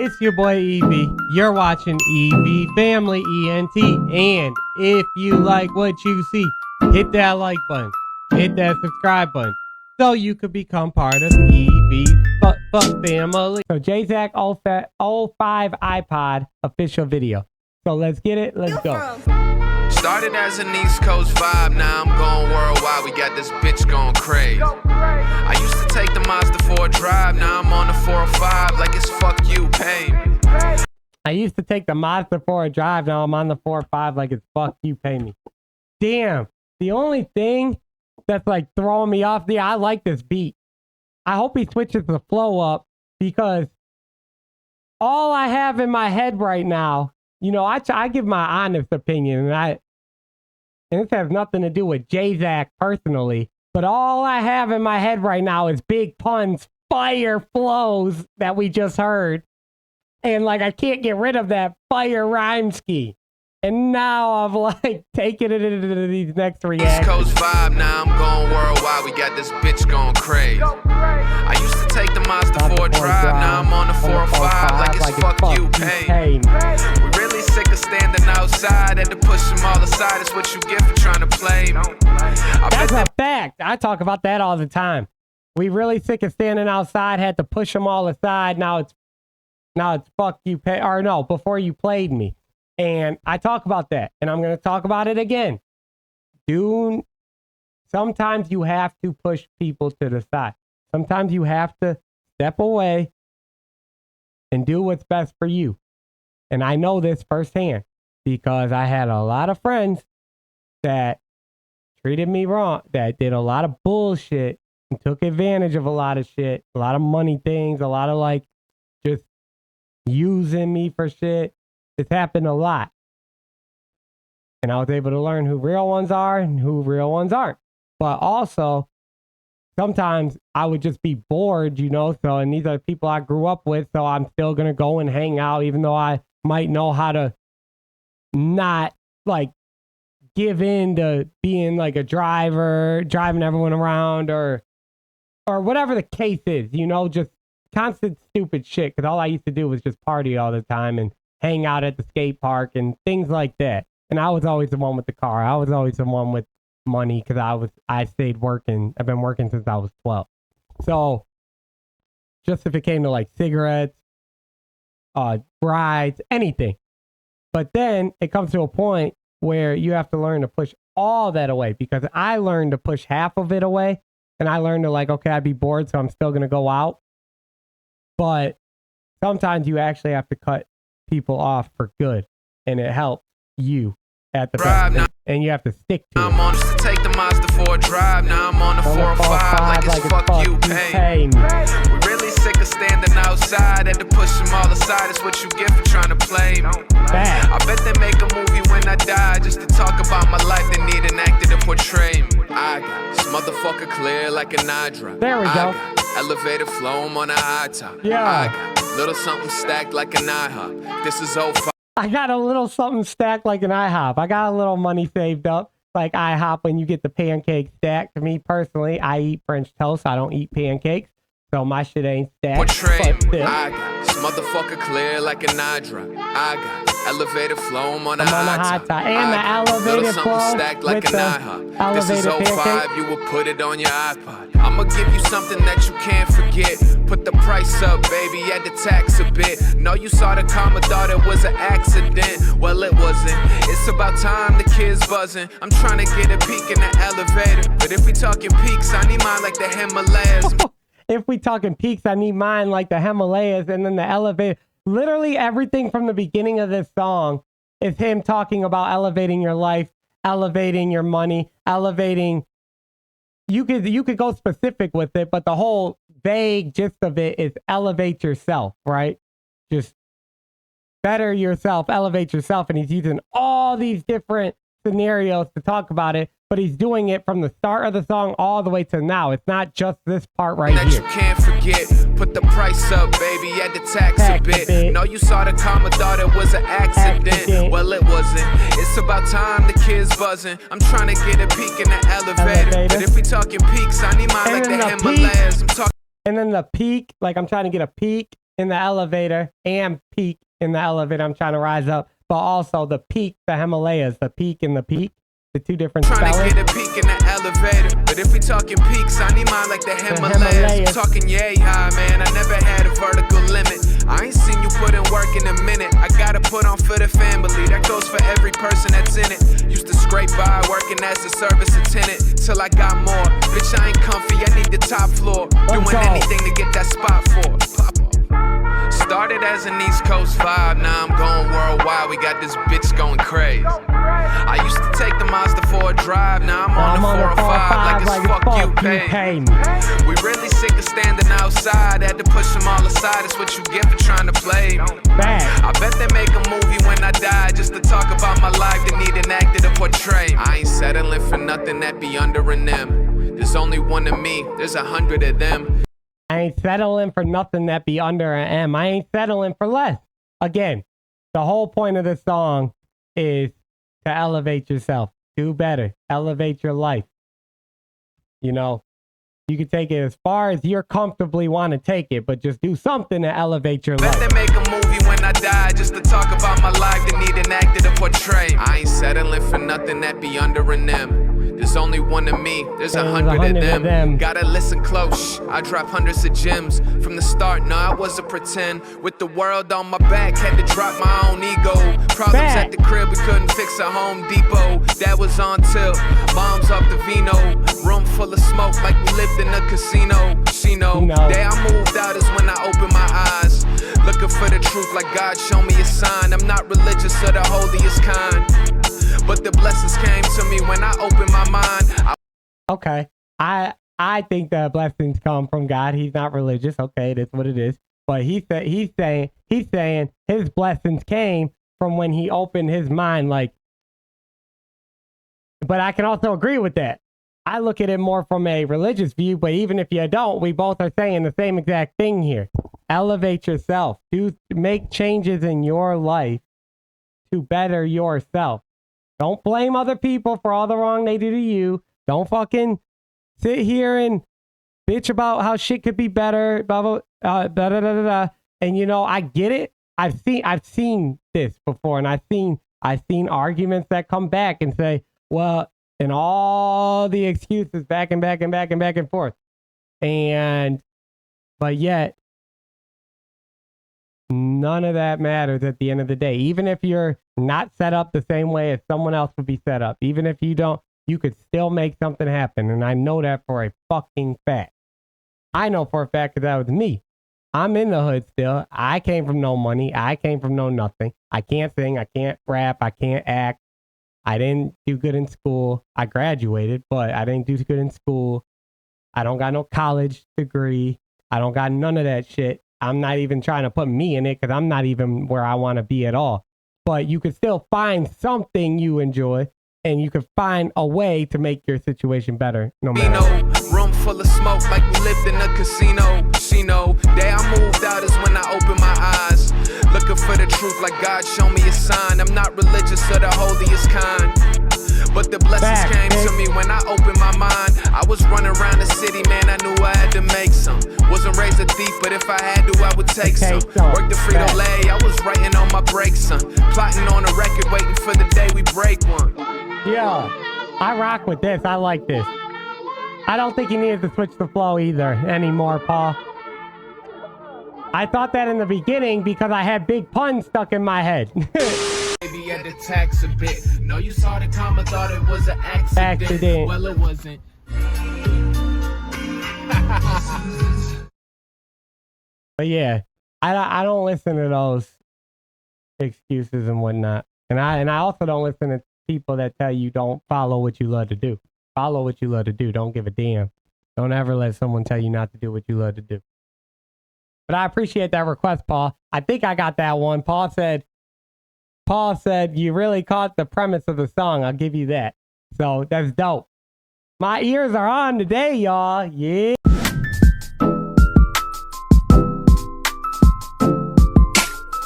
It's your boy Evie. You're watching Evfamily'Ent. And if you like what you see, hit that like button. Hit that subscribe button so you could become part of Evie's family. So Jzac 05 iPod official video. So let's get it. Let's go. Started as an East Coast vibe, now I'm going worldwide. We got this bitch going crazy. I used to take the Mazda for a drive, now I'm on the 405 like it's fuck you, pay me. I used to take the Mazda for a drive, now I'm on the 405 like it's fuck you, pay me. Damn, the only thing that's like throwing me off, I like this beat. I hope he switches the flow up because all I have in my head right now, you know, I give my honest opinion, and this has nothing to do with Jzac personally, but all I have in my head right now is Big Pun's fire flows that we just heard. And like, I can't get rid of that fire rhyme ski. And now I'm like taking it into these next reactions. East Coast vibe, now I'm going worldwide. We got this bitch going crazy. I used to take the Mazda for a drive, now I'm on the 405 like it's fuck you, pay me. We really sick of standing outside, had to push them all aside. It's what you get for trying to play me. That's a fact. I talk about that all the time. We really sick of standing outside, had to push them all aside. Now it's fuck you, pay, or no, before you played me. And I talk about that, and I'm going to talk about it again. Dude, sometimes you have to push people to the side. Sometimes you have to step away and do what's best for you. And I know this firsthand because I had a lot of friends that treated me wrong, that did a lot of bullshit and took advantage of a lot of shit, a lot of money things, a lot of like just using me for shit. It's happened a lot. And I was able to learn who real ones are and who real ones aren't. But also, sometimes I would just be bored, you know, and these are people I grew up with, so I'm still going to go and hang out, even though I might know how to not, like, give in to being, like, a driver, driving everyone around, or whatever the case is, you know, just constant stupid shit, because all I used to do was just party all the time and hang out at the skate park and things like that. And I was always the one with the car. I was always the one with money because I stayed working. I've been working since I was 12. So just if it came to like cigarettes, rides, anything. But then it comes to a point where you have to learn to push all that away, because I learned to push half of it away, and I learned to like, okay, I'd be bored, so I'm still going to go out. But sometimes you actually have to cut people off for good, and it helps you at the best, and you have to stick to it. I'm on to take the Mazda for a drive, now I'm on the 405 like it's fuck you, pay me. We really sick of standing outside, had to push them all aside. It's what you get for trying to play me. I bet they make a movie when I die just to talk about my life. They need an actor to portray me. I got this motherfucker clear like an eye drop. There we go. Elevator flow, I'm on a high top. Yeah. I got little something stacked like an IHOP. This is 05. I got a little something stacked like an IHOP. I got a little money saved up like IHOP when you get the pancake stacked. To me personally, I eat French toast. I don't eat pancakes, so my shit ain't stacked. Portray me. I got this motherfucker clear like an eye drop. I got elevator flow, I'm on a high top. And the elevator flow stacked like an IHOP. This is 05, pancake. you will put it on your iPod. I'ma give you something that you can't forget. Put the price up, baby, add the tax a bit. Know you saw the comma, thought it was an accident. Well, it wasn't. It's about time, the kids buzzing. I'm trying to get a peek in the elevator. But if we talking peaks, I need mine like the Himalayas. If we talking peaks, I need mine like the Himalayas, and then the elevator. Literally everything from the beginning of this song is him talking about elevating your life, elevating your money, elevating. You could go specific with it, but the whole vague gist of it is elevate yourself, right? Just better yourself, elevate yourself. And he's using all these different scenarios to talk about it, but he's doing it from the start of the song all the way to now. It's not just this part right that here. You can't forget. Put the price up, baby, add the tax a bit. Know you saw the comma, thought it was an accident. Well, it wasn't. It's about time, the kids buzzing. I'm trying to get a peek in the elevator. But if we talking peaks, I need mine like the Himalayas. I'm talking. And then the peak, like I'm trying to get a peek in the elevator and peak in the elevator. I'm trying to rise up, but also the peak, the Himalayas, the peak and the peak. The two different spellings. Trying to get a peak in the elevator, but if we talking peaks, I need mine like the Himalayas. Talking yay high, man, I never had a vertical limit. I ain't seen you put in work in a minute. I gotta put on for the family, that goes for every person that's in it. Used to scrape by working as a service attendant, till I got more. Bitch, I ain't comfy, I need the top floor. Doing anything to get that spot for. Pop off. Started as an East Coast vibe, now I'm going worldwide. We got this bitch going crazy. I used to take the Mazda for a drive, now I'm on the 405 like it's fuck you pay me. We really sick of standing outside, had to push them all aside. It's what you get for trying to play me. I bet they make a movie when I die, just to talk about my life. They need an actor to portray me. I ain't settling for nothing that be under an M. There's only one of me, there's 100 of them. I ain't settling for nothing that be under an M. I ain't settling for less. Again, the whole point of this song is to elevate yourself. Do better. Elevate your life. You know, you can take it as far as you're comfortably want to take it, but just do something to elevate your life. Bet they make a movie when I die, just to talk about my life. They need an actor to portray me. I ain't settling for nothing that be under an M. There's only one of me, there's 100 of them. Gotta listen close, I drop hundreds of gems. From the start, no, I wasn't pretend. With the world on my back, had to drop my own ego. Problems at the crib, we couldn't fix at Home Depot. That was on tilt, moms off the vino. Room full of smoke like we lived in a casino. She know, day I moved out is when I opened my eyes. Looking for the truth like God show me a sign. I'm not religious or the holiest kind, but the blessings came to me when I opened my mind. Okay. I think the blessings come from God. He's not religious. Okay, that's what it is. But he's saying his blessings came from when he opened his mind. Like, but I can also agree with that. I look at it more from a religious view, but even if you don't, we both are saying the same exact thing here. Elevate yourself. Make changes in your life to better yourself. Don't blame other people for all the wrong they do to you. Don't fucking sit here and bitch about how shit could be better. Blah, blah, and you know, I get it. I've seen this before, and I've seen arguments that come back and say, well, and all the excuses back and forth. But yet, none of that matters at the end of the day. Even if you're not set up the same way as someone else would be set up, even if you don't, you could still make something happen. And I know that for a fucking fact. I know for a fact because that was me. I'm in the hood still. I came from no money. I came from no nothing. I can't sing. I can't rap. I can't act. I didn't do good in school. I graduated, but I didn't do good in school. I don't got no college degree. I don't got none of that shit. I'm not even trying to put me in it because I'm not even where I want to be at all. But you can still find something you enjoy, and you can find a way to make your situation better no matter what. Room full of smoke like we lived in a casino. She know, day I moved out is when I opened my eyes. Looking for the truth like God show me a sign. I'm not religious or the holiest kind, but the blessings came to me when I opened my mind. I was running around the city, man, I knew I had to make some. Wasn't raised a thief, but if I had to, I would take some. Worked the Frito-Lay, I was writing on my breaks, son. Plotting on a record, waiting for the day we break one. Yeah, I rock with this. I like this. I don't think you needed to switch the flow either anymore, Paul. I thought that in the beginning because I had big puns stuck in my head. Maybe at the tax a bit. No, you saw the comma, thought it was an accident. Well, it wasn't. But yeah, I don't listen to those excuses and whatnot. And I also don't listen to people that tell you don't follow what you love to do. Follow what you love to do. Don't give a damn. Don't ever let someone tell you not to do what you love to do. But I appreciate that request, Paul. I think I got that one. Paul said, you really caught the premise of the song. I'll give you that. So that's dope. My ears are on today, y'all. Yeah.